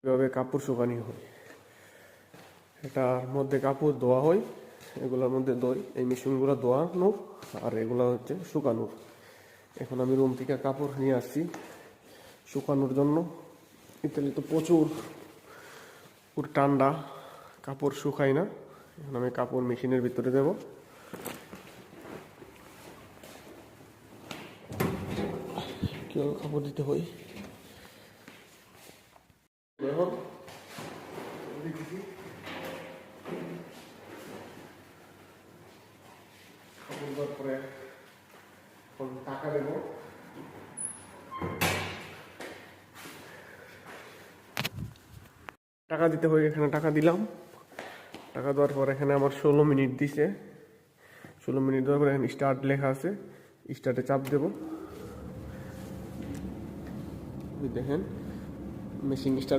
এভাবে কাপড় শুকানি হয়। এটার মধ্যে কাপড় ধোয়া হয়, এগুলোর মধ্যে দই, এই মেশিনগুলো ধোয়ানো আর এগুলো হচ্ছে শুকানোর। এখন আমি রুম থেকে কাপড় নিয়ে আসছি শুকানোর জন্য। ইতালি তো প্রচুর ঠান্ডা, কাপড় শুকায় না। এখন আমি কাপড় মেশিনের ভিতরে দেব। কেউ কাপড় দিতে হয়। এখন কাপড় দেওয়ার পরে এখন টাকা দেব। টাকা দিতে হয়, এখানে টাকা দিলাম। টাকা দেওয়ার পর এখানে আমার 16 মিনিট দিছে। 16 মিনিট দেওয়ার পরে এখানে স্টার্ট লেখা আছে, স্টার্টে চাপ দেব। দেখেন মেশিন স্টার্ট